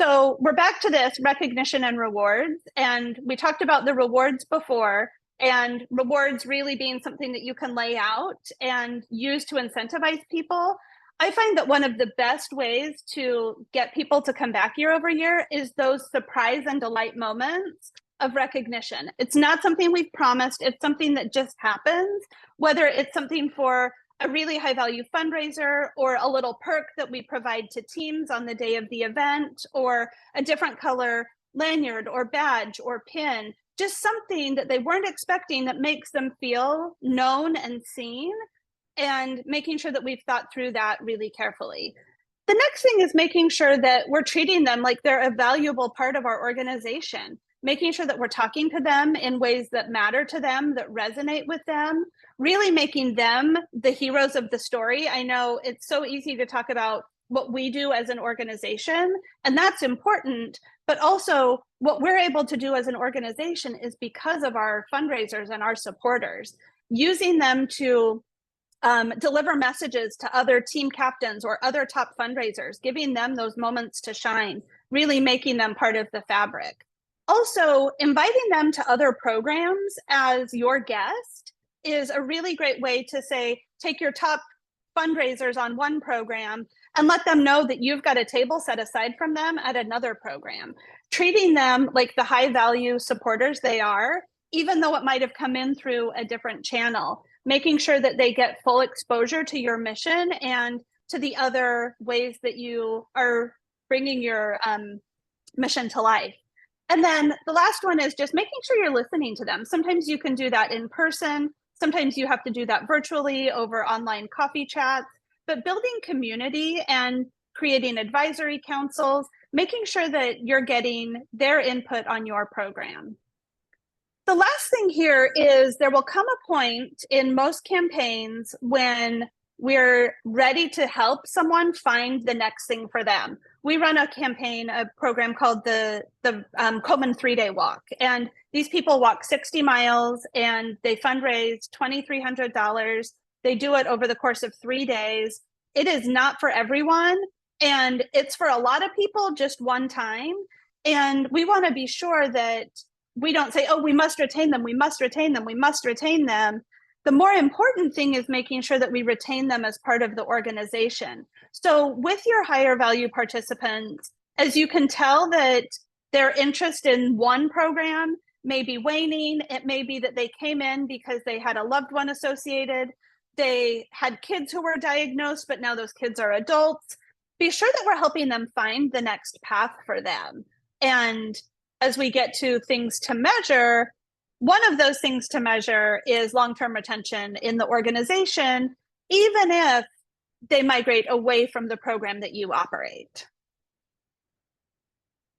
So we're back to this recognition and rewards. And we talked about the rewards before, and rewards really being something that you can lay out and use to incentivize people. I find that one of the best ways to get people to come back year over year is those surprise and delight moments of recognition. It's not something we've promised. It's something that just happens, whether it's something for a really high value fundraiser, or a little perk that we provide to teams on the day of the event, or a different color lanyard or badge or pin, just something that they weren't expecting that makes them feel known and seen, and making sure that we've thought through that really carefully. The next thing is making sure that we're treating them like they're a valuable part of our organization, making sure that we're talking to them in ways that matter to them, that resonate with them, really making them the heroes of the story. I know it's so easy to talk about what we do as an organization, and that's important, but also what we're able to do as an organization is because of our fundraisers and our supporters, using them to deliver messages to other team captains or other top fundraisers, giving them those moments to shine, really making them part of the fabric. Also, inviting them to other programs as your guest is a really great way to say, take your top fundraisers on one program and let them know that you've got a table set aside from them at another program, treating them like the high value supporters they are, even though it might have come in through a different channel, making sure that they get full exposure to your mission and to the other ways that you are bringing your mission to life. And then the last one is just making sure you're listening to them. Sometimes you can do that in person. Sometimes you have to do that virtually over online coffee chats, but building community and creating advisory councils, making sure that you're getting their input on your program. The last thing here is there will come a point in most campaigns when we're ready to help someone find the next thing for them. We run a campaign, a program called the Coleman 3-Day Walk. And these people walk 60 miles and they fundraise $2,300. They do it over the course of 3 days. It is not for everyone. And it's for a lot of people just one time. And we want to be sure that we don't say, oh, we must retain them, we must retain them, we must retain them. The more important thing is making sure that we retain them as part of the organization. So with your higher value participants, as you can tell that their interest in one program may be waning, it may be that they came in because they had a loved one associated, they had kids who were diagnosed, but now those kids are adults. Be sure that we're helping them find the next path for them. And as we get to things to measure, one of those things to measure is long-term retention in the organization, even if they migrate away from the program that you operate.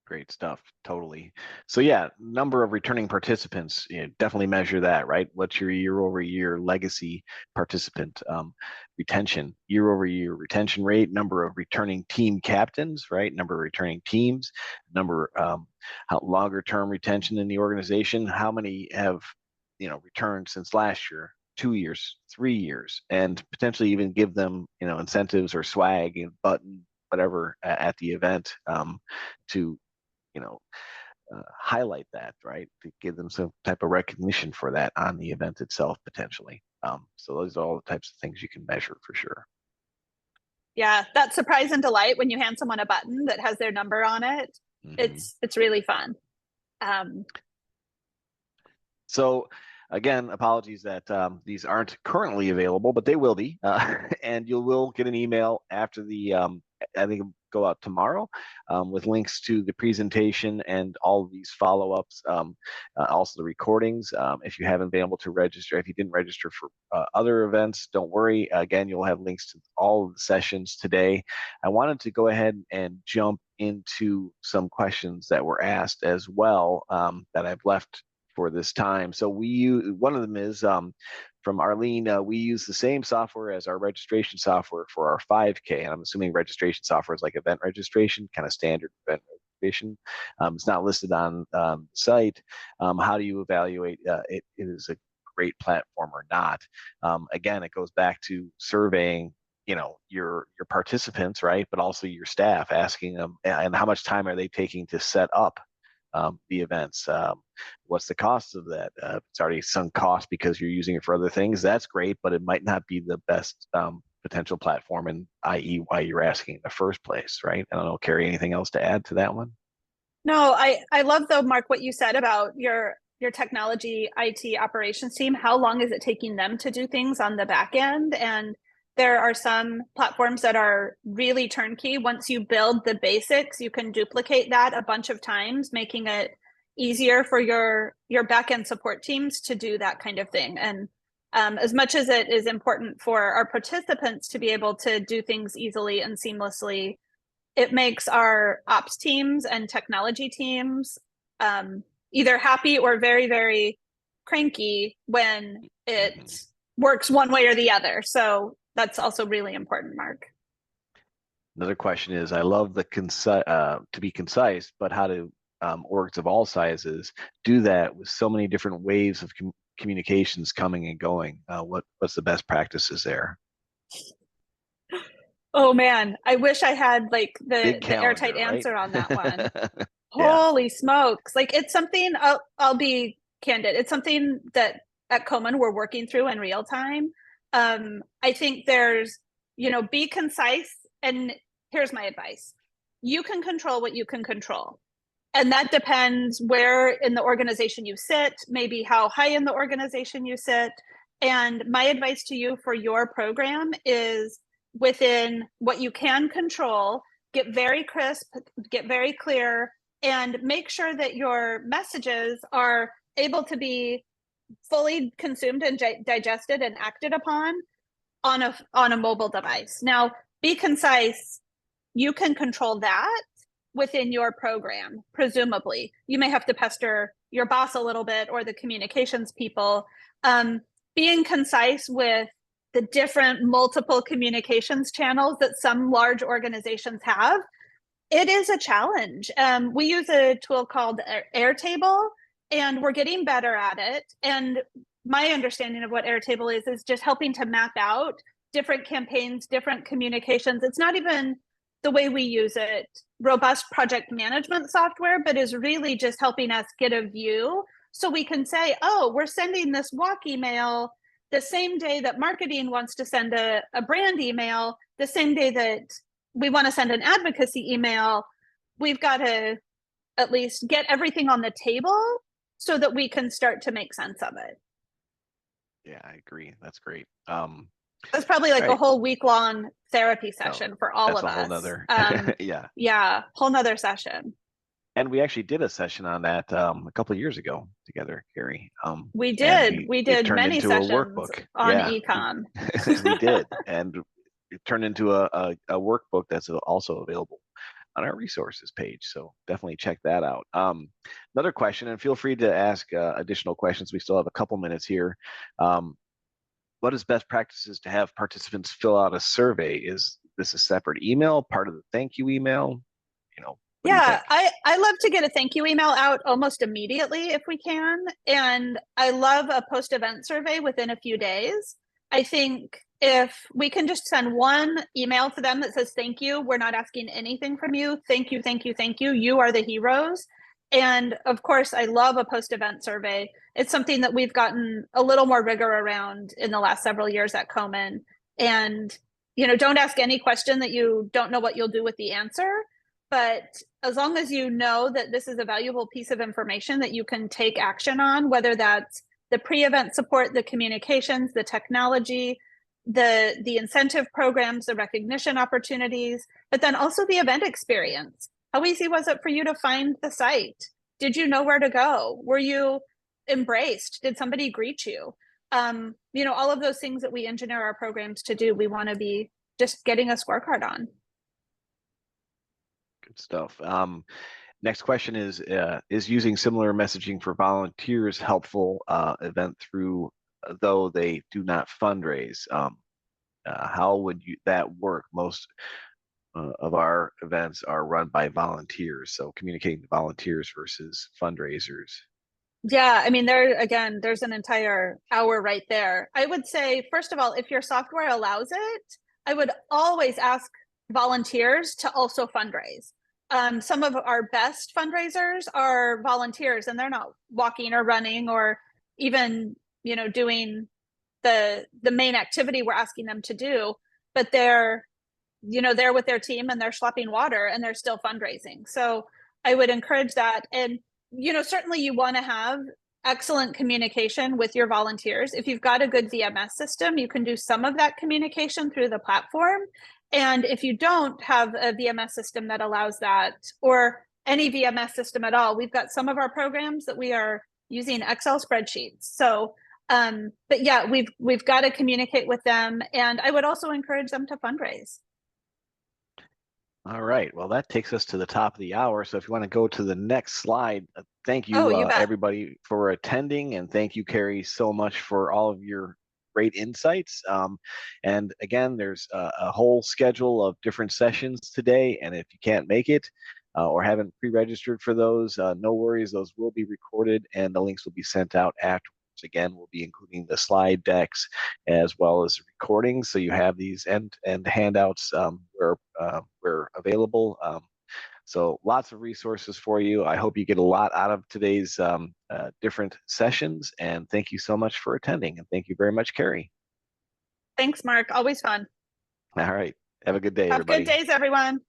Great stuff. Totally. So yeah, number of returning participants, definitely measure that, right? What's your year-over-year legacy participant retention, year-over-year retention rate, number of returning team captains, right? Number of returning teams, number how longer term retention in the organization, how many have returned since last year, 2 years, 3 years, and potentially even give them incentives or swag and button whatever at the event to highlight that, right? To give them some type of recognition for that on the event itself, potentially. So those are all the types of things you can measure for sure. Yeah, that surprise and delight when you hand someone a button that has their number on it, it's really fun. So again, apologies that these aren't currently available, but they will be. And you will get an email after the, I think go out tomorrow with links to the presentation and all of these follow-ups, also the recordings. If you haven't been able to register, if you didn't register for other events, don't worry. Again, you'll have links to all of the sessions today. I wanted to go ahead and jump into some questions that were asked as well that I've left for this time. So we use, one of them is from Arlene, we use the same software as our registration software for our 5K. And I'm assuming registration software is like event registration, kind of standard event registration. It's not listed on the site. How do you evaluate it is a great platform or not? Again, it goes back to surveying your participants, right? But also your staff, asking them, and how much time are they taking to set up the events? What's the cost of that? It's already sunk cost because you're using it for other things. That's great, but it might not be the best potential platform, and i.e. why you're asking in the first place, right? I don't know, Carrie, anything else to add to that one? No, I love though, Mark, what you said about your technology IT operations team. How long is it taking them to do things on the back end? And there are some platforms that are really turnkey. Once you build the basics, you can duplicate that a bunch of times, making it easier for your back-end support teams to do that kind of thing. And as much as it is important for our participants to be able to do things easily and seamlessly, it makes our ops teams and technology teams either happy or very, very cranky when it works one way or the other. So that's also really important, Mark. Another question is, I love the to be concise, but how do orgs of all sizes do that with so many different ways of communications coming and going? What's the best practices there? Oh man, I wish I had like Big the airtight calendar, right? answer on that one. Yeah. Holy smokes. Like it's something I'll be candid. It's something that at Komen we're working through in real time. I think there's, be concise, and here's my advice. You can control what you can control. And that depends where in the organization you sit, maybe how high in the organization you sit. And my advice to you for your program is within what you can control, get very crisp, get very clear, and make sure that your messages are able to be fully consumed and digested and acted upon on a mobile device. Now, be concise. You can control that within your program, presumably. You may have to pester your boss a little bit or the communications people. Being concise with the different multiple communications channels that some large organizations have, it is a challenge. We use a tool called Airtable, and we're getting better at it. And my understanding of what Airtable is just helping to map out different campaigns, different communications. It's not even the way we use it, robust project management software, but is really just helping us get a view so we can say, oh, we're sending this walk email the same day that marketing wants to send a brand email, the same day that we want to send an advocacy email. We've got to at least get everything on the table so that we can start to make sense of it. Yeah, I agree. That's great. That's probably like right. a whole week-long therapy session for all of us. That's a whole nother, yeah. Yeah, whole nother session. And we actually did a session on that a couple of years ago together, Carrie. We And did. We it did turned many into a sessions workbook. on Yeah, ecom. we did, and it turned into a workbook that's also available on our resources page. So definitely check that out. Another question, and feel free to ask additional questions. We still have a couple minutes here. What is best practices to have participants fill out a survey? Is this a separate email, part of the thank you email? What do you Yeah, think? I love to get a thank you email out almost immediately if we can. And I love a post event survey within a few days. I think if we can just send one email to them that says, thank you, we're not asking anything from you. Thank you, thank you, thank you. You are the heroes. And of course, I love a post event survey. It's something that we've gotten a little more rigor around in the last several years at Komen. And, don't ask any question that you don't know what you'll do with the answer. But as long as you know that this is a valuable piece of information that you can take action on, whether that's the pre-event support, the communications, the technology, the incentive programs, the recognition opportunities, but then also the event experience. How easy was it for you to find the site? Did you know where to go? Were you embraced? Did somebody greet you? All of those things that we engineer our programs to do, we want to be just getting a scorecard on. Good stuff. Next question is using similar messaging for volunteers helpful event through, though they do not fundraise? How would that work? Most of our events are run by volunteers, so communicating to volunteers versus fundraisers. Yeah, I mean, there's an entire hour right there. I would say, first of all, if your software allows it, I would always ask volunteers to also fundraise. Some of our best fundraisers are volunteers, and they're not walking or running or even, doing the main activity we're asking them to do, but they're with their team and they're schlepping water and they're still fundraising. So I would encourage that. And certainly you want to have excellent communication with your volunteers. If you've got a good VMS system, you can do some of that communication through the platform. And if you don't have a VMS system that allows that, or any VMS system at all, we've got some of our programs that we are using Excel spreadsheets. So, but yeah, we've got to communicate with them, and I would also encourage them to fundraise. All right. Well, that takes us to the top of the hour. So if you want to go to the next slide, thank you, You bet. everybody, for attending. And thank you, Carrie, so much for all of your great insights. And again, there's a whole schedule of different sessions today. And if you can't make it or haven't pre-registered for those, no worries. Those will be recorded and the links will be sent out afterwards. Again, we'll be including the slide decks as well as recordings, so you have these and handouts where available. So lots of resources for you. I hope you get a lot out of today's different sessions, and thank you so much for attending. And thank you very much, Carrie. Thanks, Mark. Always fun. All right. Have a good day, Have good everybody. days, everyone.